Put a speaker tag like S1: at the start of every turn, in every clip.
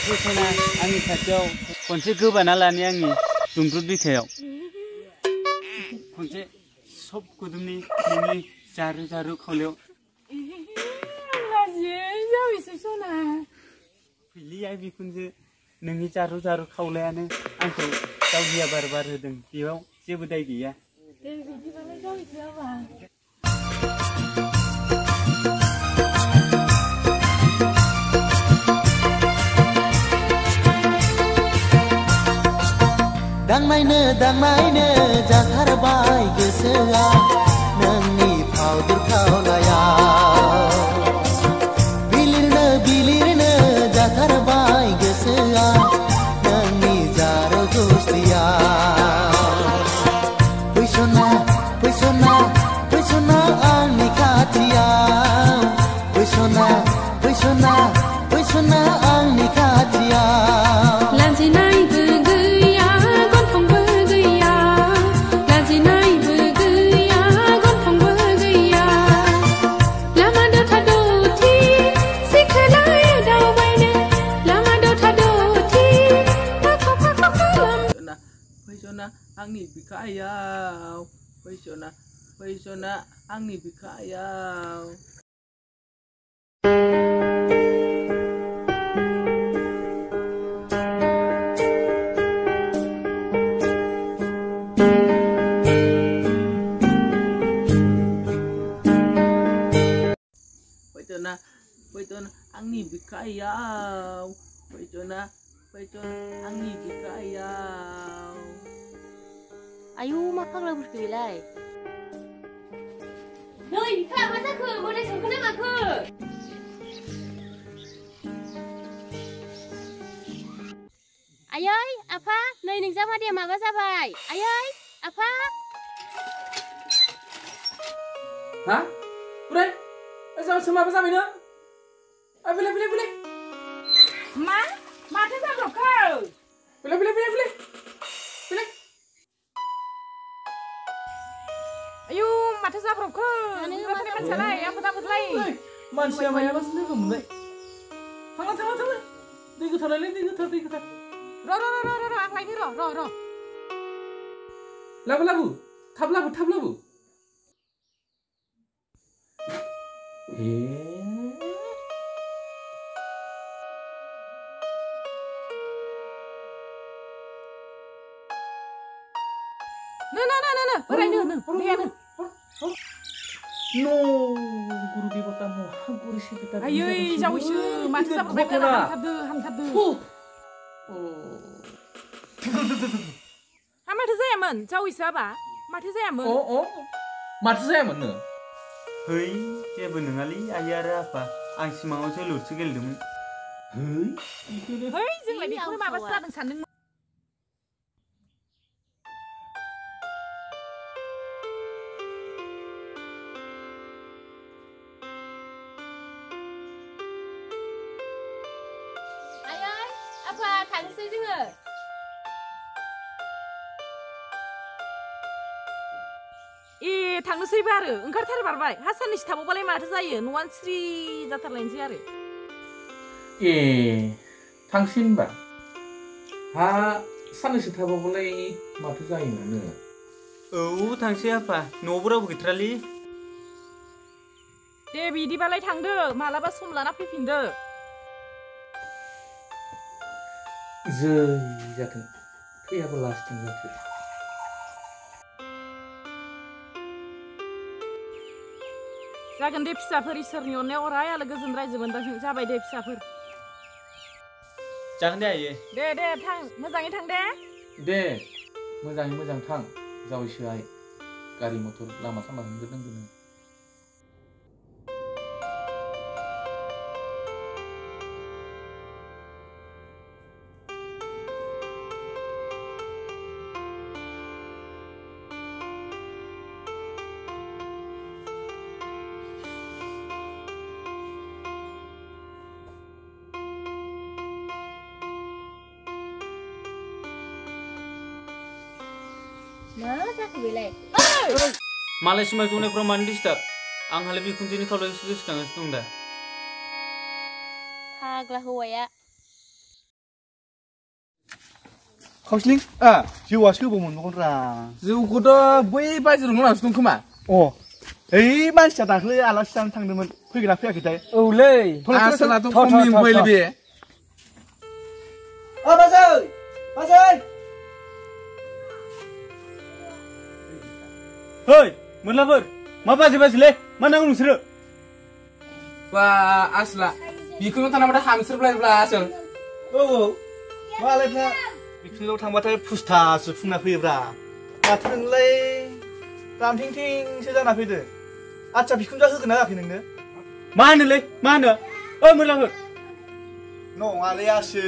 S1: फैसना आंनि खाथियाव खनसे गोबाना लानि आंनि दुंब्रुद बिखायाव खनसे सब गुदुंनि नोंनि जारु जारु खावलायाव फैलिया बिखुनजो नोंनि जारु जारु खावलायानो आंखौ दावलिया बार बार होदों बेयाव जेबो दाय गैया दे बिदिबालाय जावैसो हाबा
S2: दांनायनो जाथारबाय गोसोआ नोंनि फावदुर खावलायाव बिलिरनो जाथारबाय गोसोआ नोंनि जारौ गुस्थियाव फैसना आंनि खाथियाव फैसना आंनि खाथियाव
S3: आंनि बिखायाव फैसना आंनि बिखायाव फैसना आंनि बिखायाव फैसना आंनि बिखायाव
S4: आयु मा फाग्लाफोरखौ बेलाय नै बिफा मा जाखो मोदाय संखो ना माखो आयै आफा नै नोंजा मादैया माबा जाबाय आयै आफा
S3: हा बुरै जाबासो माबा जाबायनो बिलाय
S5: माथो जाब्रबखो
S3: बिलाय
S5: आयु माथो जाब्रबखो मानसियालाय आफोदाफोदलाय
S3: मानसिया मायाबासो लोगो मोनबाय थांला दै गोथारलाय दै गोथार
S5: र' आं लायनि र'
S3: लाबो थाब लाबो No, guru dewata moha guru sekretar.
S5: Ayo, jauhsो माथो जाब्रबबाय बेला हामथारदो. माथो जायामोन जावैसो हाबा माथो जायामोन?
S3: माथो जायामोन नो?
S1: है जेबो नङालै आइ आरो आफा आं सिमाङाव जोलुरसो गेलेदोंमोन.
S5: है जोंलाय बेखौनो माबासो जादों सानदोंमोन.
S4: apa थांसै जोङो
S5: थांनोसैबो आरो ओंखारथारबारबाय हा साननैसो थाबावबालाय माथो जायो न'आनो स्रि जाथारलायनोसै आरो
S3: थांसै होनबा हा साननैसो थाबावबालाय माथो जायोनो
S1: औ थांसै आफा न'आवबो रावबो गैथारालै
S5: दे बिदिबालाय थांदो मालाबा सम लाना फैफिनदो
S3: जै जाथों थैयाबो लास्टिं जाथों
S5: जागोन दे फिसाफोर इसोरनि अननायाव अराय आलो गोजोन रायजो मोनदां जाबाय दे फिसाफोर
S1: जागोन दे आयै
S5: दे थां मोजाङै थां
S3: दे मोजाङै मोजां थां जावैसो आइ गारि मथर लामा सामा होंगो-दोंगोनो
S4: मा जाखो बेलाय
S1: मालाय सिमा जनायफ्राव मानो डिस्टार्ब आंहालाय बिखुनजोनि खावलायावसो गोसोखांगासिनो दं दा
S4: फाग्ला हौवाया
S6: खावसिलिं जिउआ सोबाव मोनबावगोन रा
S3: जौखौथ' बै बाजिराव लांसो दं खोमा
S6: ओइ मानसिया दाख्लै आलासि जानो थांदोंमोन फैगोना फैयाखैथाय
S3: औलै आसोलाथ' खमनि फैल बे
S6: बाजै
S1: ओइ मोनलाफोर मा बाजिलै मा नांगौ नोंसोरो
S3: बा आसला बिखौनो थानाबाथाय हांसोरब्लायब्ला आसोल
S6: मालायफ्रा बिखुनजोआव थांबाथाय फुस्थासो फुंना फैयोब्रा माथो नोंलाय रामथिंथिंसो जाना फैदो आच्चा बिखुनजोआ होगोन ना होआखै नोंनो
S1: मा होनोलै मा होनो ओइ मोनलाफोर
S6: नङालै आसो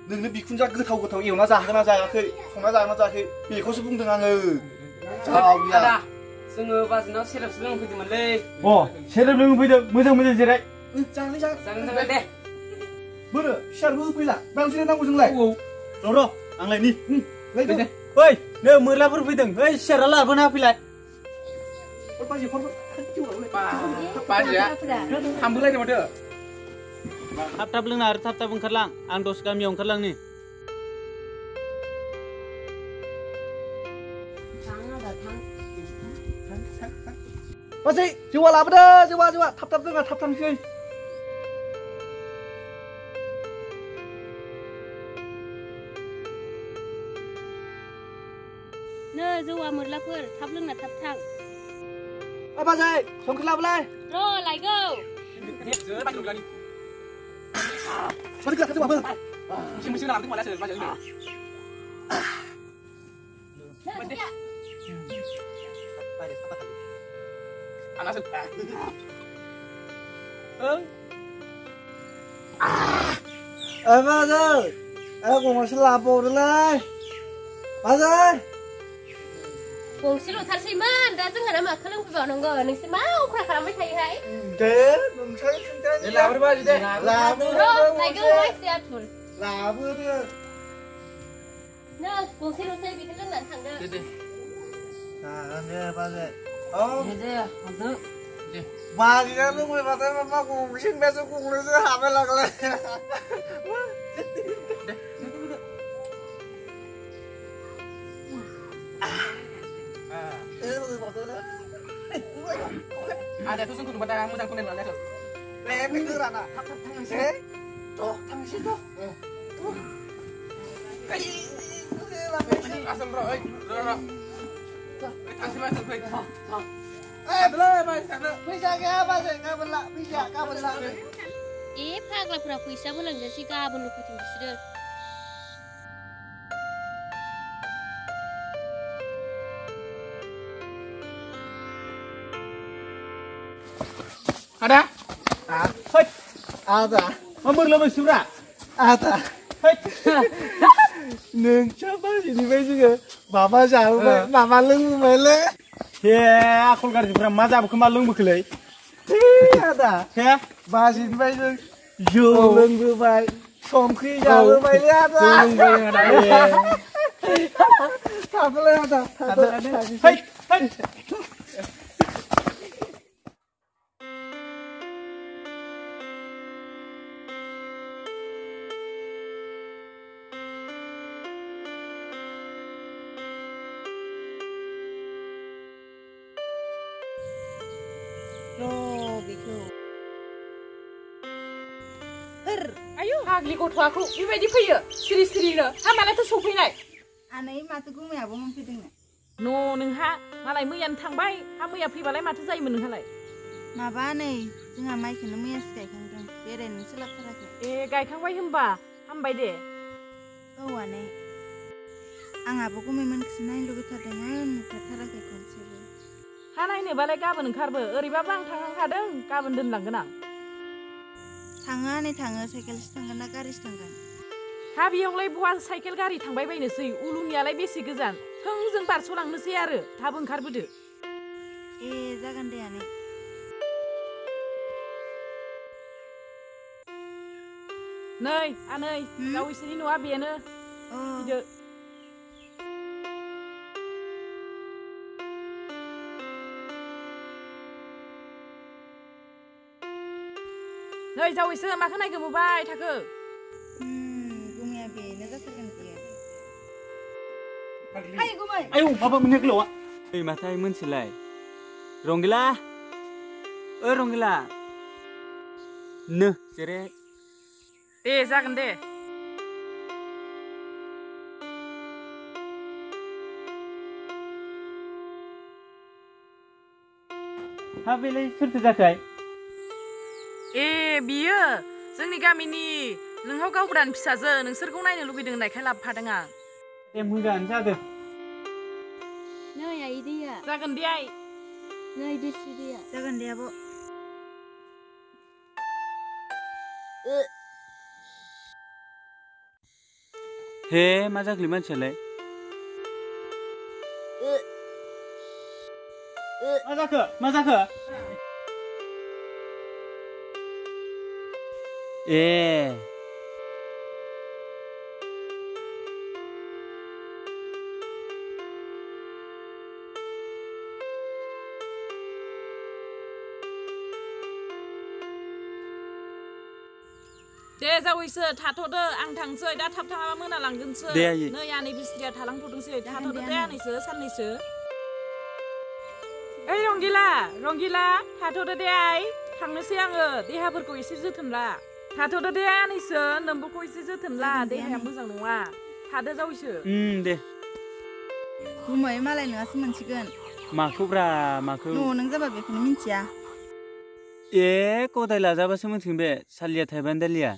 S6: नोंनो बिखुनजोआ गोथाव एवना जाहोगोन ना जायाखै संना जागोन ना जायाखै बेखौसो बुंदों आङो
S7: आदा जोङो बाजिनाव सेरेबसो लोंफैदोंमोनलै
S1: सेरेब लोंफैदों मोजां जिराय
S7: जागोन दे
S6: बोरो फिसारबो होफैला बांसिन नांगौ जोंलाय
S1: र' आंलाय नि ओइ नै मोरलाफोर फैदों ओइ सियारा लाबोना होफैलाय
S3: बाजिया थांबोलायदों माथो
S1: थाब लोंना आरो थाब ओंखारलां आं दसे गामियाव ओंखारलांनि
S6: बाजै जौआ लाबोदो जौआ थाब लोङा थाब थांसै
S4: नो जौआ मोरलाफोर थाब लोंना थाब थां
S6: बाजै संख्रि लाबोलाय
S4: र' लायगौ
S6: माथो गैया जौआबो
S3: मुसि लाबोदों मालाय आसोल बाजिया आसोल
S6: बाजै गंसे लाबावदोलाय बाजै
S4: गंसेल'थारसैमोन दा जोंहाना माखौ लोंफैबावनांगौ नोंसोर मा अख्रा खालामबाय थायोहाय
S6: दे नोंसाय खिन्थानि
S3: लाबोदो बाजि दे
S4: र' लायगौ मानसि आथुर
S6: लाबोदो
S4: नो गंसेल'सै बेखौ लोंनानै थांदो
S3: दे
S6: जागोन दे बाजै बाजिया लोंबायबाथाय माबा गंसेनिफ्रायसो गंनैसो हाबाय लागलाय
S3: आदायाथ' जोंखौ नुबा दा मोजां खोनाय नङा आसोल
S6: बे गोराना थाब थांनोसै थांनोसै
S3: आसोल र' ओइ र' थांसै आसोल फै
S6: फैसा गैया बाजै गाबोन ला
S4: ए फाग्लाफ्रा फैसा बोलांजासै गाबोनल' फैथों बिसोरो
S3: आदा
S6: आदा
S1: मा मोरला बैसोब्रा
S6: आदा नोंसा बाजिनिफ्राय जोङो माबा जाबोबाय माबा लोंबोबायलै
S1: हे आखल गाज्रिफ्रा मा जाबोखो मा लोंबोखोलै
S6: आदा
S1: हे
S6: बाजिनिफ्राय जों जौ लोंबोबाय संख्रि जाबोबायलै आदा थादोलाय आदा
S5: आयु हाग्लि गथ'आखौ बेबायदि फैयो सिरिनो हामालाथ' सफैनाय
S8: आनै माथो गुमैयाबो मोनफैदोंनो
S5: नोंहा मालाय मैयानो थांबाय हा मैया फैबालाय माथो जायोमोन नोंहालाय
S8: माबा नै जोंहा माइखौनो मैयासो गायखांदों बेरायनो सोलाबथाराखै
S5: गायखांबाय होनबा हामबाय दे
S8: औ आनै आंहाबो गुमैमोनखौसो नायनो लुबैथारदोंमोन नुफेरथाराखै खनसेबो
S5: हा नायनोबालाय गाबोन ओंखारबो ओरैबाबो आं थांखांखादों गाबोन दोनलांगोन आं
S8: थाङो आनै थाङो साइकेलसो थांगोन ना गारिसो थांगोन
S5: हा बेयावलाय बहा साइकेल गारि थांबाय बायनोसै उलुनियालाय बेसे गोजान थोंजों बारस'लांनोसै आरो थाब ओंखारबोदो
S8: ए जागोन दे आनै
S5: नै आनै जावैसोनि न'आ बेनो फैदो नै जावैसो माखौ नायगोमोबाय थाखो
S8: गुमैया बेनो जाथारगोन बियो Ayo gumai.
S1: Ayo, bapak menek lo. Matai moनसेलाय रंगिला रंगिला नो जेरे
S5: दे जागोन दे
S1: हा बेलाय सोरथो जाखाय
S5: ए बियो जोंनि गामिनि नोंहाव गावगोदान फिसाजो नोंसोरखौ नायनो लुगैदों होननायखाय लाबोफादों आं
S1: दे मोजाङानो जादों
S4: नै आइ दैया
S5: जागोन दे आइ
S4: नै देसि दैया
S8: Jagan deh abu.
S1: हे मा जाखोलै मानसियालाय मा जाखो ए
S5: दे जावैसो थाथ'दो आं थांसै दा थाब थाङाबा मोनालांगोनसो
S1: दे आयै
S5: नै आनै बिस्रिया थालांथ'दोंसै थाथ'दो दे आनैसो साननैसो ओइ रंगिला थाथ'दो दे आइ थांनोसै आङो देहाफोरखौ एसे जोथोन ला थाथ'दो दे आनैसो नोंबोखौ एसे जोथोन ला देहाया मोजां नङा थादो जावैसो
S1: दे
S8: Gumai malai ngasih mensikan.
S1: माखौब्रा माखौ
S8: No nang jaba bekono mincia.
S1: ए गदाय लाजाबासो मोनथिगोन बे सालिया थाइबानो दालिया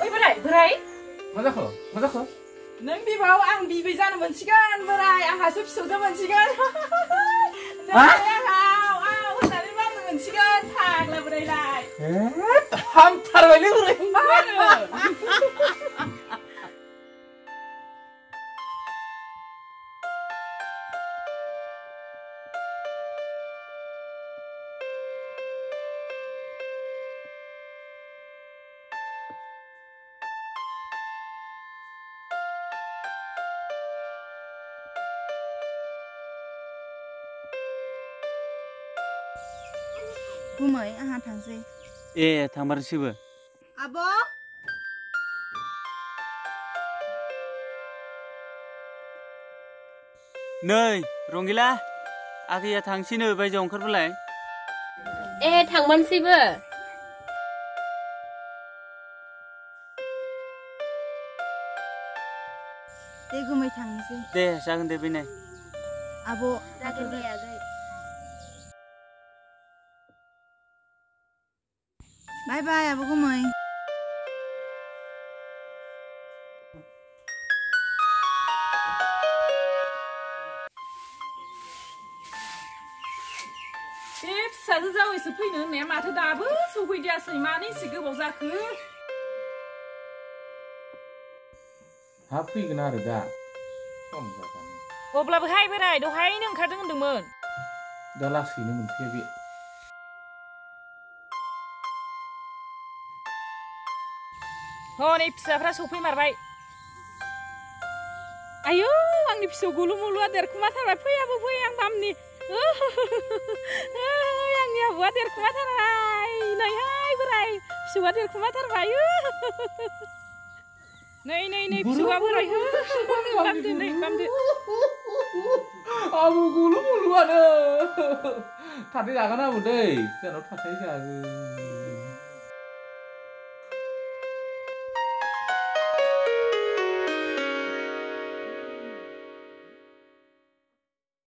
S5: ओइ बोराय
S3: मा जाखो
S5: नों बिबाव आं बिबै जानो मोनसिगोन बोराय आंहासो फिसौजो मोनसिगोन होननानै मावनो मोनसिगोन फाग्ला बोरायलाय
S3: हामथारबायलै बोराय
S8: Gumai aha tangsai.
S1: ए थांमारसैबो
S8: Abo.
S1: नै रंगिला आगैया थांसैनो बायजोआव ओंखारबोलाय
S4: ए थांमारसैबो
S8: Deh gumai tangsai.
S1: दे जागोन दे बेनाय
S8: Abo.
S4: जागोन दे आगै
S8: Bye bye abu gumai.
S5: बे फिसाजो जावैसो फैनो होननाया माथो दाबो सौफैदियासै मानो एसे गोबाव जाखो
S3: हा फैगोन आरो दा सम जाबानो
S5: अब्लाबो हाय बोराय दहायनो ओंखारदों होनदोंमोन
S3: दा लासैनो मोनफैया बे
S5: हनै फिसाफ्रा सौफैमारबाय आयौ आंनि फिसौ गुलु मुलुआ देरखुमाथारबाय फैयाबो फै आं मामनि आंनि आबौआ देरखुमाथारबाय नैहाय बोराय फिसौआ देरखुमाथारबाय नै फिसौआ बोराय बामदो नै बामदो
S3: आबो गुलु मुलुआनो थाथै जागोन आबो दै जोंनाव थाथै जागोन